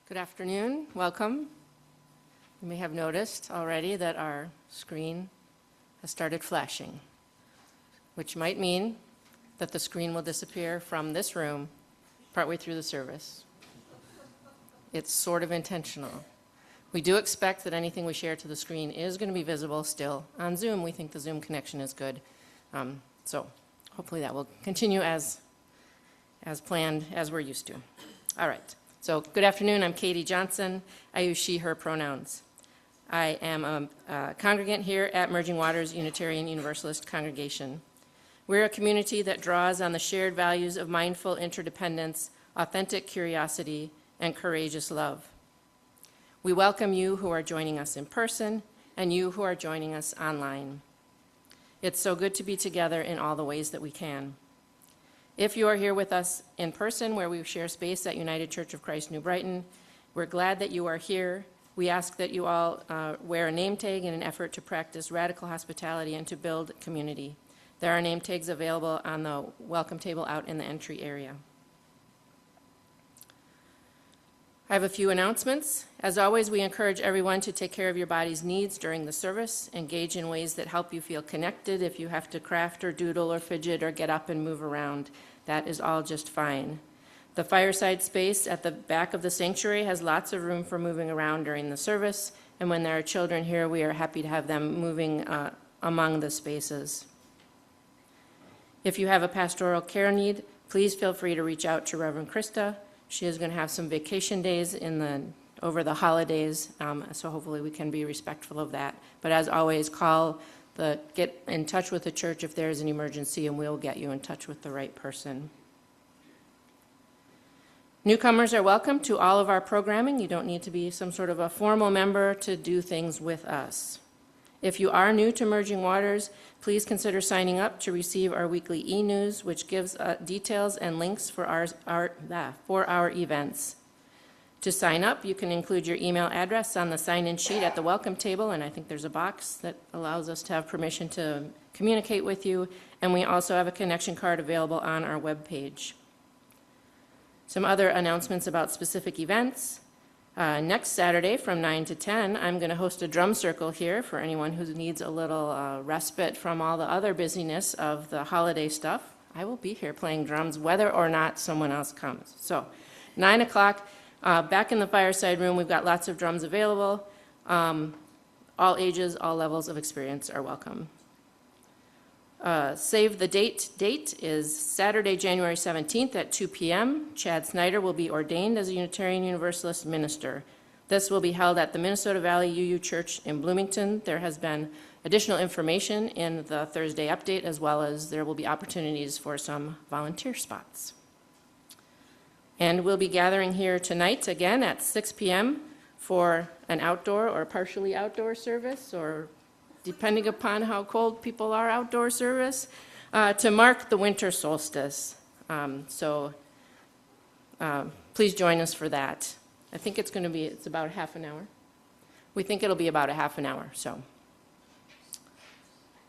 Good afternoon. Welcome. You may have noticed already that our screen has started flashing, which might mean that the screen will disappear from this room partway through the service. It's sort of intentional. We do expect that anything we share to the screen is going to be visible still on Zoom. We think the Zoom connection is good. So hopefully that will continue as planned, as we're used to. All right. So good afternoon. I'm Katie Johnson. I use she, her pronouns. I am a congregant here at Merging Waters Unitarian Universalist Congregation. We're a community that draws on the shared values of mindful interdependence, authentic curiosity, and courageous love. We welcome you who are joining us in person and you who are joining us online. It's so good to be together in all the ways that we can. If you are here with us in person, where we share space at United Church of Christ, New Brighton, we're glad that you are here. We ask that you all wear a name tag in an effort to practice radical hospitality and to build community. There are name tags available on the welcome table out in the entry area. I have a few announcements. As always, we encourage everyone to take care of your body's needs during the service, engage in ways that help you feel connected. If you have to craft or doodle or fidget or get up and move around, that is all just fine. The fireside space at the back of the sanctuary has lots of room for moving around during the service, and when there are children here, we are happy to have them moving among the spaces. If you have a pastoral care need, please feel free to reach out to Reverend Krista. She is going to have some vacation days over the holidays, so hopefully we can be respectful of that. But as always, get in touch with the church if there is an emergency, and we'll get you in touch with the right person. Newcomers are welcome to all of our programming. You don't need to be some sort of a formal member to do things with us. If you are new to Merging Waters, please consider signing up to receive our weekly e-news, which gives details and links for our events. To sign up, you can include your email address on the sign-in sheet at the welcome table, and I think there's a box that allows us to have permission to communicate with you, and we also have a connection card available on our webpage. Some other announcements about specific events. Next Saturday from 9 to 10, I'm going to host a drum circle here for anyone who needs a little respite from all the other busyness of the holiday stuff. I will be here playing drums whether or not someone else comes. So 9 o'clock, back in the fireside room, we've got lots of drums available. All ages, all levels of experience are welcome. Save the date is Saturday, January 17th at 2 p.m. Chad Snyder will be ordained as a Unitarian Universalist minister. This will be held at the Minnesota Valley UU Church in Bloomington. There has been additional information in the Thursday update, as well as there will be opportunities for some volunteer spots. And we'll be gathering here tonight again at 6 p.m. for an outdoor or partially outdoor service, or depending upon how cold people are, outdoor service, to mark the winter solstice. Please join us for that. I think it's about half an hour. We think it'll be about a half an hour, so.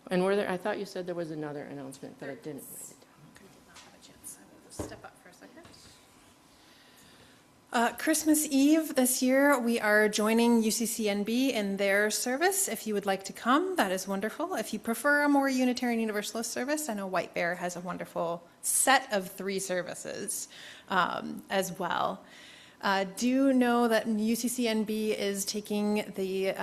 And I thought you said there was another announcement, but I didn't write it down. I did not have a chance. I will just step up for a second. Christmas Eve this year, we are joining UCCNB in their service. If you would like to come, that is wonderful. If you prefer a more Unitarian Universalist service, I know White Bear has a wonderful set of 3 services as well. Do know that UCCNB is taking the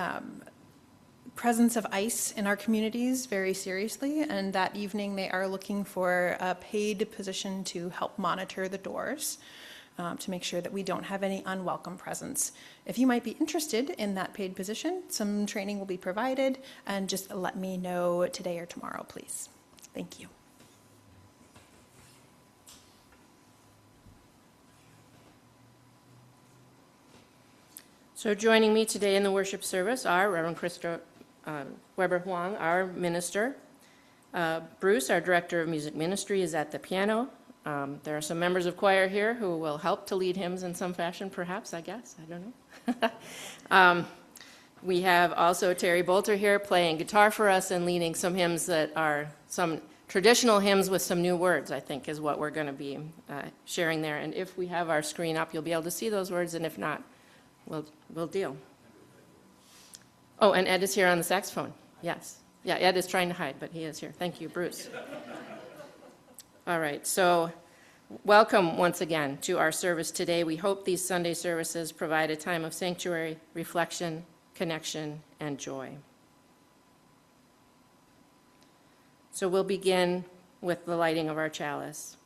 presence of ICE in our communities very seriously, and that evening they are looking for a paid position to help monitor the doors. To make sure that we don't have any unwelcome presence. If you might be interested in that paid position, some training will be provided, and just let me know today or tomorrow, please. Thank you. So joining me today in the worship service are Reverend Krista Weber Huang, our minister. Bruce, our director of music ministry, is at the piano. There are some members of choir here who will help to lead hymns in some fashion, perhaps, I guess. I don't know. We have also Terry Bolter here playing guitar for us and leading some hymns that are some traditional hymns with some new words, I think, is what we're going to be sharing there. And if we have our screen up, you'll be able to see those words, and if not, we'll deal. Oh, and Ed is here on the saxophone. Yes. Yeah, Ed is trying to hide, but he is here. Thank you, Bruce. All right, so welcome once again to our service today. We hope these Sunday services provide a time of sanctuary, reflection, connection, and joy. So we'll begin with the lighting of our chalice.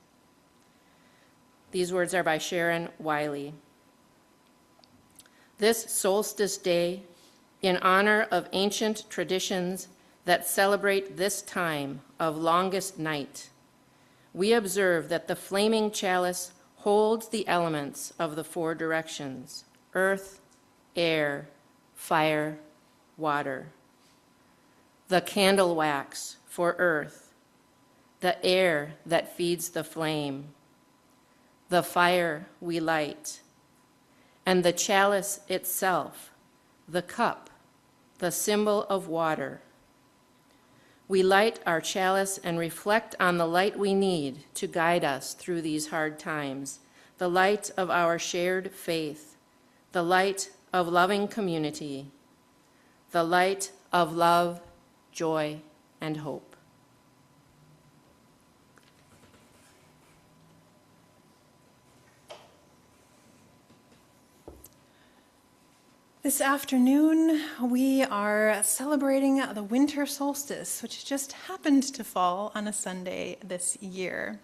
These words are by Sharon Wiley. This solstice day, in honor of ancient traditions that celebrate this time of longest night, we observe that the flaming chalice holds the elements of the four directions: earth, air, fire, water. The candle wax for earth, the air that feeds the flame, the fire we light, and the chalice itself, the cup, the symbol of water. We light our chalice and reflect on the light we need to guide us through these hard times, the light of our shared faith, the light of loving community, the light of love, joy, and hope. This afternoon, we are celebrating the winter solstice, which just happened to fall on a Sunday this year.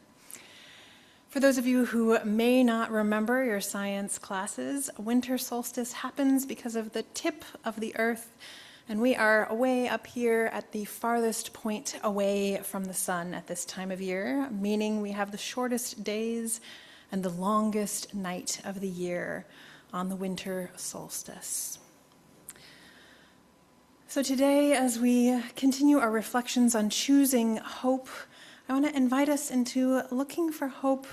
For those of you who may not remember your science classes, winter solstice happens because of the tip of the Earth, and we are way up here at the farthest point away from the sun at this time of year, meaning we have the shortest days and the longest night of the year on the winter solstice. So today, as we continue our reflections on choosing hope, I want to invite us into looking for hope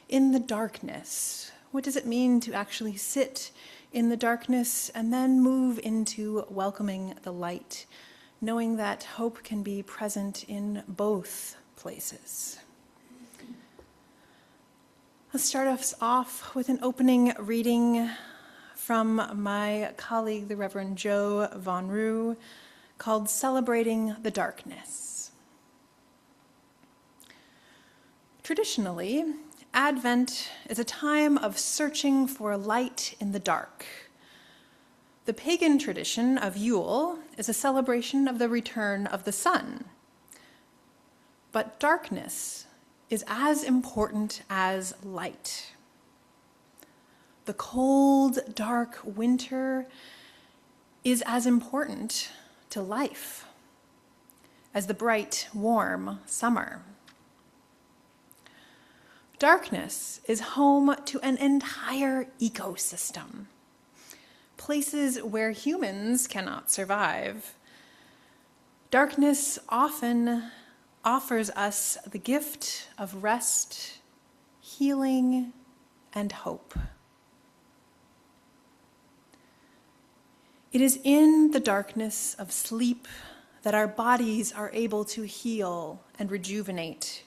in the darkness. What does it mean to actually sit in the darkness and then move into welcoming the light, knowing that hope can be present in both places? Let's start us off with an opening reading from my colleague, the Reverend Joe Von Roo, called Celebrating the Darkness. Traditionally, Advent is a time of searching for light in the dark. The pagan tradition of Yule is a celebration of the return of the sun. But darkness is as important as light. The cold, dark winter is as important to life as the bright, warm summer. Darkness is home to an entire ecosystem, places where humans cannot survive. Darkness often offers us the gift of rest, healing, and hope. It is in the darkness of sleep that our bodies are able to heal and rejuvenate.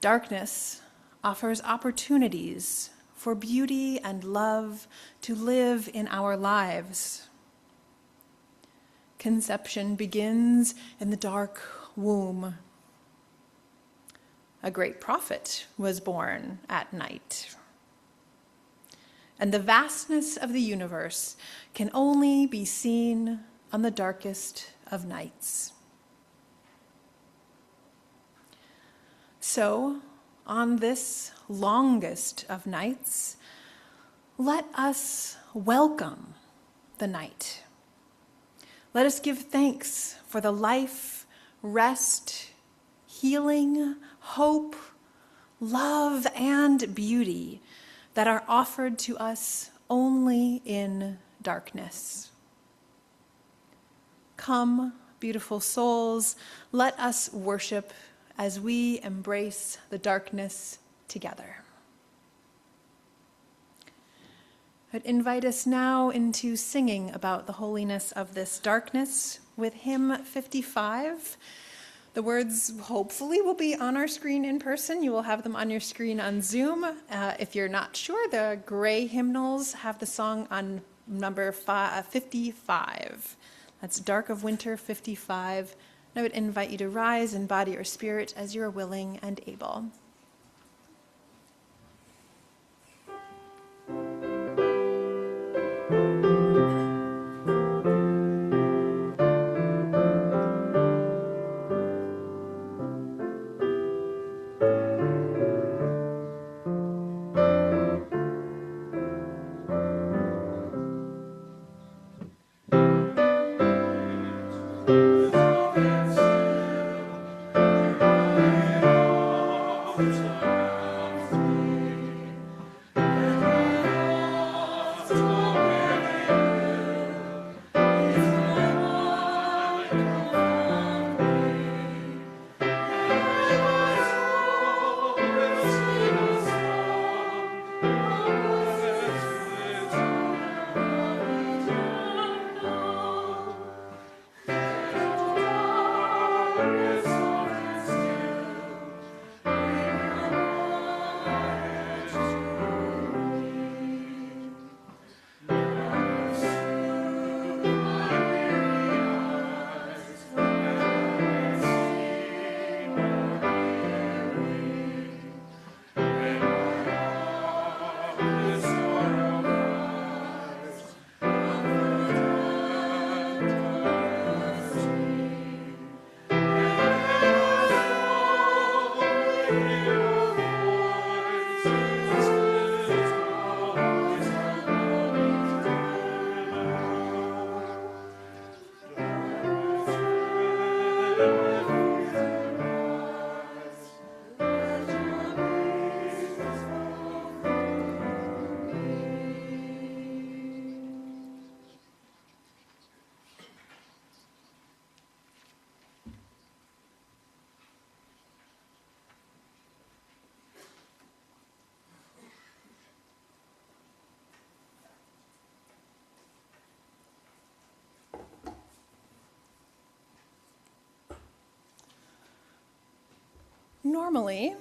Darkness offers opportunities for beauty and love to live in our lives. Conception begins in the dark womb. A great prophet was born at night. And the vastness of the universe can only be seen on the darkest of nights. So, on this longest of nights, let us welcome the night. Let us give thanks for the life, rest, healing, hope, love, and beauty that are offered to us only in darkness. Come, beautiful souls, let us worship as we embrace the darkness together. I'd invite us now into singing about the holiness of this darkness with hymn 55, The words hopefully will be on our screen in person. You will have them on your screen on Zoom. If you're not sure, the gray hymnals have the song on number 55. That's Dark of Winter 55. And I would invite you to rise in body or spirit as you're willing and able. Normally,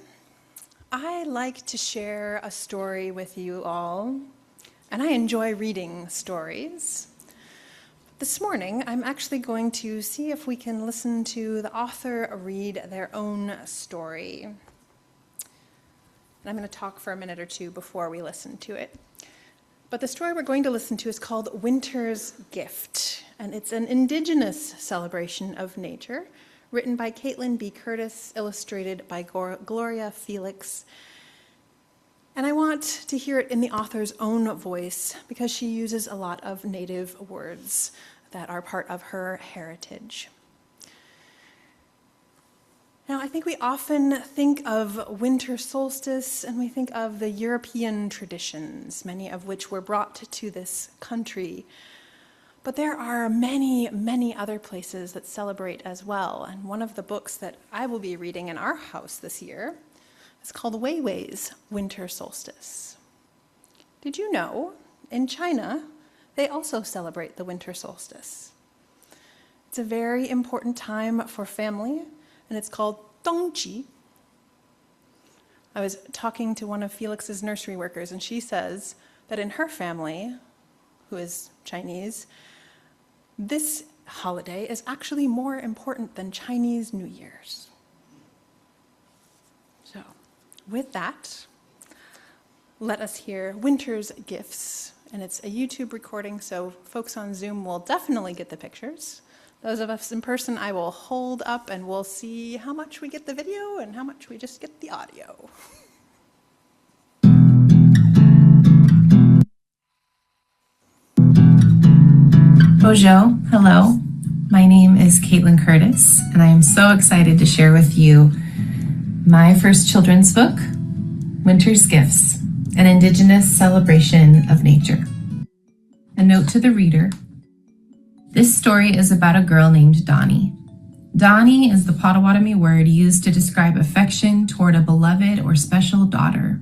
I like to share a story with you all, and I enjoy reading stories. This morning, I'm actually going to see if we can listen to the author read their own story. And I'm going to talk for a minute or two before we listen to it. But the story we're going to listen to is called Winter's Gift, and it's an indigenous celebration of nature, written by Caitlin B. Curtis, illustrated by Gloria Felix. And I want to hear it in the author's own voice because she uses a lot of native words that are part of her heritage. Now, I think we often think of winter solstice and we think of the European traditions, many of which were brought to this country. But there are many, many other places that celebrate as well. And one of the books that I will be reading in our house this year is called Wei Wei's Winter Solstice. Did you know, in China, they also celebrate the winter solstice? It's a very important time for family, and it's called Dongqi. I was talking to one of Felix's nursery workers, and she says that in her family, who is Chinese, this holiday is actually more important than Chinese New Year's. So, with that, let us hear Winter's Gifts. And it's a YouTube recording, so folks on Zoom will definitely get the pictures. Those of us in person, I will hold up and we'll see how much we get the video and how much we just get the audio. Bonjour, hello. My name is Caitlin Curtis, and I am so excited to share with you my first children's book, Winter's Gifts, an Indigenous celebration of nature. A note to the reader. This story is about a girl named Donnie. Donnie is the Potawatomi word used to describe affection toward a beloved or special daughter.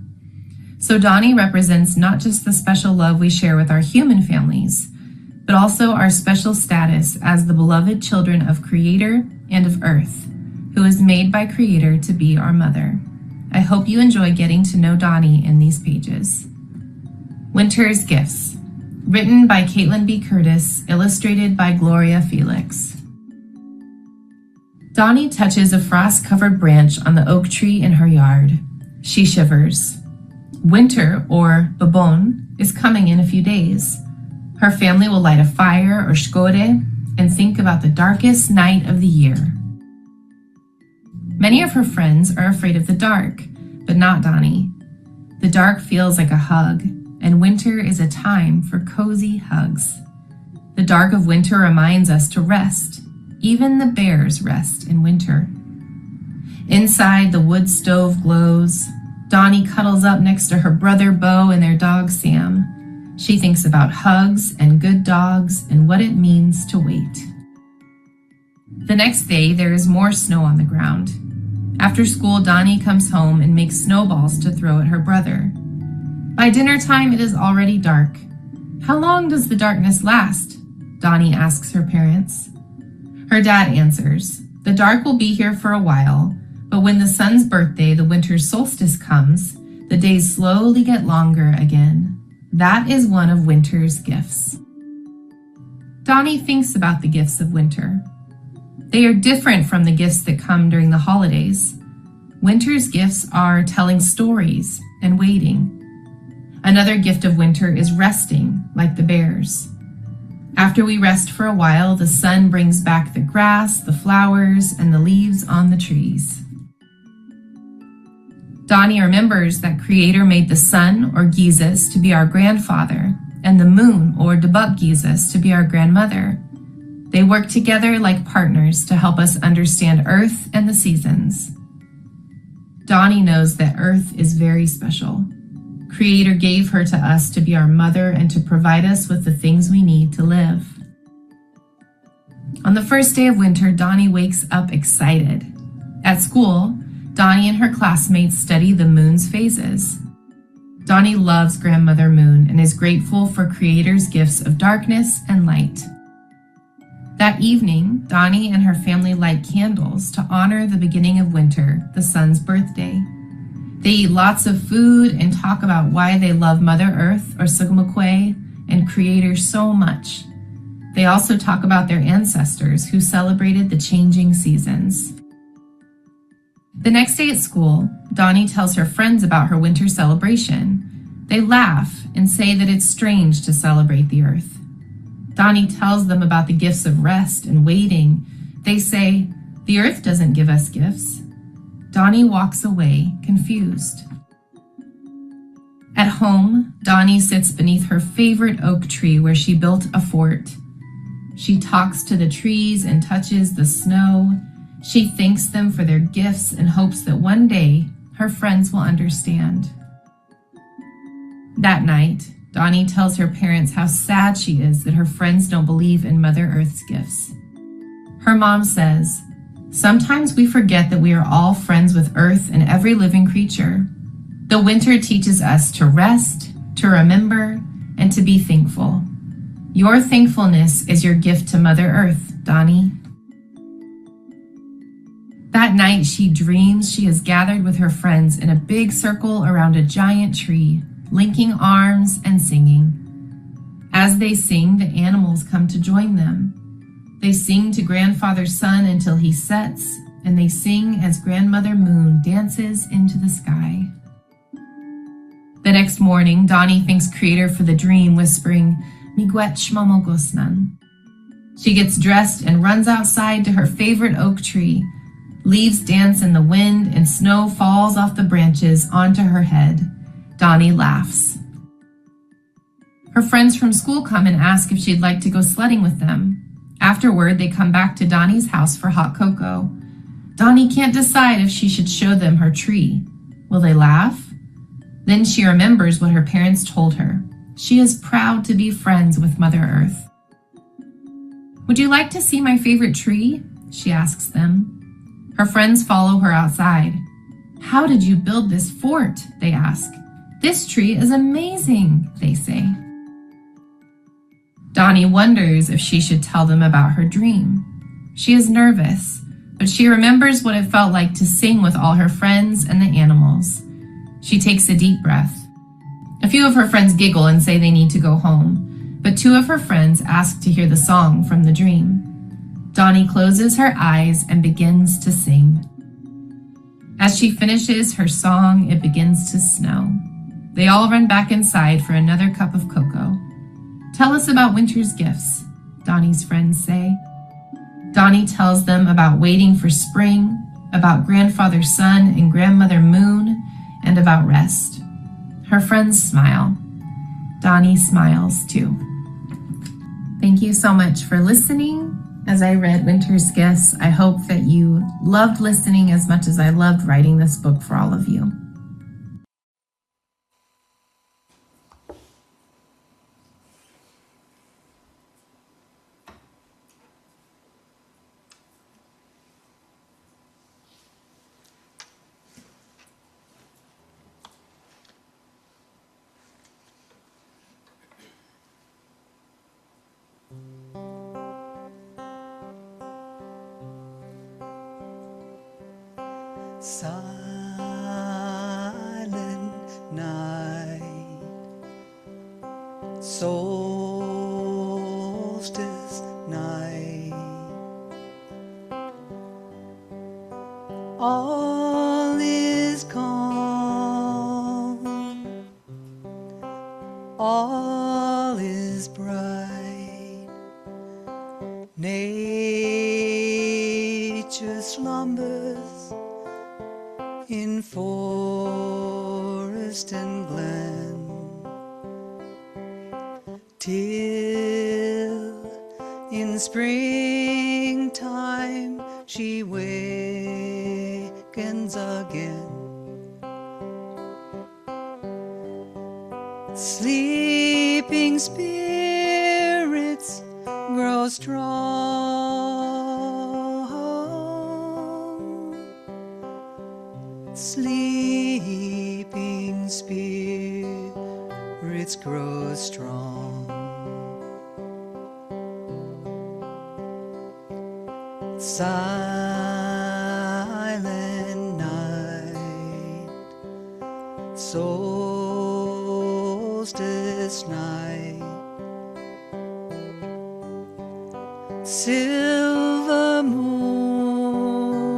So Donnie represents not just the special love we share with our human families, but also our special status as the beloved children of Creator and of Earth, who who is made by Creator to be our mother. I hope you enjoy getting to know Donnie in these pages. Winter's Gifts, written by Caitlin B. Curtis, illustrated by Gloria Felix. Donnie touches a frost-covered branch on the oak tree in her yard. She shivers. Winter, or Babon, is coming in a few days. Her family will light a fire or skåre and think about the darkest night of the year. Many of her friends are afraid of the dark, but not Donnie. The dark feels like a hug, and winter is a time for cozy hugs. The dark of winter reminds us to rest. Even the bears rest in winter. Inside, the wood stove glows. Donnie cuddles up next to her brother Bo and their dog Sam. She thinks about hugs and good dogs and what it means to wait. The next day, there is more snow on the ground. After school, Donnie comes home and makes snowballs to throw at her brother. By dinner time, it is already dark. How long does the darkness last? Donnie asks her parents. Her dad answers, the dark will be here for a while, but when the sun's birthday, the winter solstice comes, the days slowly get longer again. That is one of winter's gifts. Donnie thinks about the gifts of winter. They are different from the gifts that come during the holidays. Winter's gifts are telling stories and waiting. Another gift of winter is resting, like the bears. After we rest for a while, the sun brings back the grass, the flowers, and the leaves on the trees. Donnie remembers that Creator made the sun, or Gizes, to be our grandfather, and the moon, or Debuk Gizes, to be our grandmother. They work together like partners to help us understand Earth and the seasons. Donnie knows that Earth is very special. Creator gave her to us to be our mother and to provide us with the things we need to live. On the first day of winter, Donnie wakes up excited. At school, Donnie and her classmates study the moon's phases. Donnie loves Grandmother Moon and is grateful for Creator's gifts of darkness and light. That evening, Donnie and her family light candles to honor the beginning of winter, the sun's birthday. They eat lots of food and talk about why they love Mother Earth, or Sugamakwe, and Creator so much. They also talk about their ancestors who celebrated the changing seasons. The next day at school, Donnie tells her friends about her winter celebration. They laugh and say that it's strange to celebrate the Earth. Donnie tells them about the gifts of rest and waiting. They say, the Earth doesn't give us gifts. Donnie walks away, confused. At home, Donnie sits beneath her favorite oak tree where she built a fort. She talks to the trees and touches the snow. She thanks them for their gifts and hopes that one day her friends will understand. That night, Donnie tells her parents how sad she is that her friends don't believe in Mother Earth's gifts. Her mom says, sometimes we forget that we are all friends with Earth and every living creature. The winter teaches us to rest, to remember, and to be thankful. Your thankfulness is your gift to Mother Earth, Donnie. That night, she dreams she is gathered with her friends in a big circle around a giant tree, linking arms and singing. As they sing, the animals come to join them. They sing to Grandfather Sun until he sets, and they sing as Grandmother Moon dances into the sky. The next morning, Donnie thanks Creator for the dream, whispering, Miigwech Momogosnan. She gets dressed and runs outside to her favorite oak tree. Leaves dance in the wind and snow falls off the branches onto her head. Donnie laughs. Her friends from school come and ask if she'd like to go sledding with them. Afterward, they come back to Donnie's house for hot cocoa. Donnie can't decide if she should show them her tree. Will they laugh? Then she remembers what her parents told her. She is proud to be friends with Mother Earth. Would you like to see my favorite tree? She asks them. Her friends follow her outside. How did you build this fort? They ask. This tree is amazing, they say. Donnie wonders if she should tell them about her dream. She is nervous. but she remembers what it felt like to sing with all her friends and the animals. She takes a deep breath. A few of her friends giggle and say they need to go home, but two of her friends ask to hear the song from the dream. Donnie closes her eyes and begins to sing. As she finishes her song, it begins to snow. They all run back inside for another cup of cocoa. "Tell us about winter's gifts," Donnie's friends say. Donnie tells them about waiting for spring, about grandfather sun and grandmother moon, and about rest. Her friends smile. Donnie smiles too. Thank you so much for listening. As I read Winter's Gifts, I hope that you loved listening as much as I loved writing this book for all of you. Silent night, solstice night, all is calm, all is bright, nature slumbers in forest and glen, till in springtime she wakens again. Sleeping spirits grow strong. Sleeping spirits grow strong. Silent night, solstice night, silver moon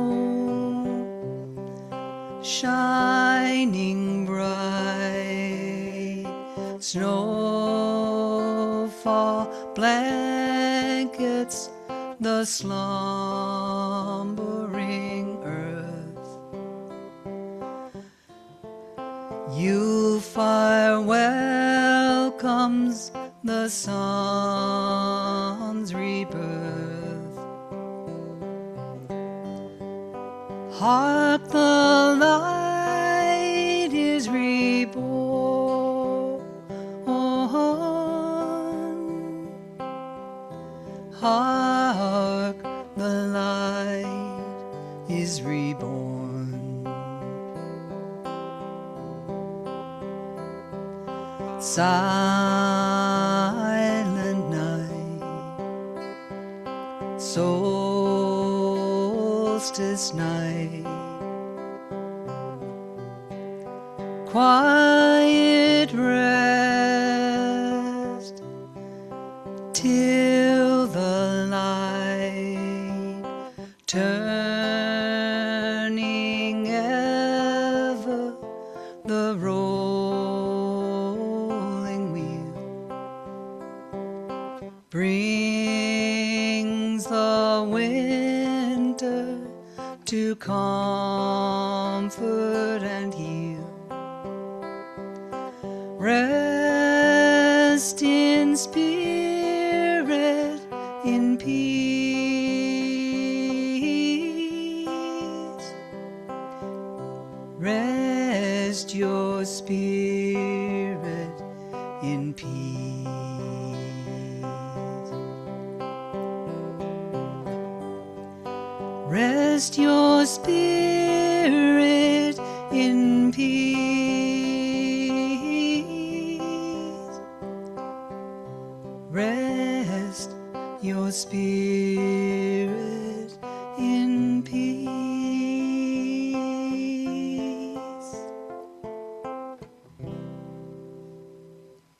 shining bright, snowfall blankets the slumbering earth. Youthfire welcomes the sun's rebirth. Hark, the light is reborn. Hark, the light is reborn. Silent night, solstice night, quiet rest till the light turning ever the rolling wheel brings the winter to comfort and heal. Rest in spirit, in peace. Rest your spirit in peace. Rest your spirit in peace. Rest your spirit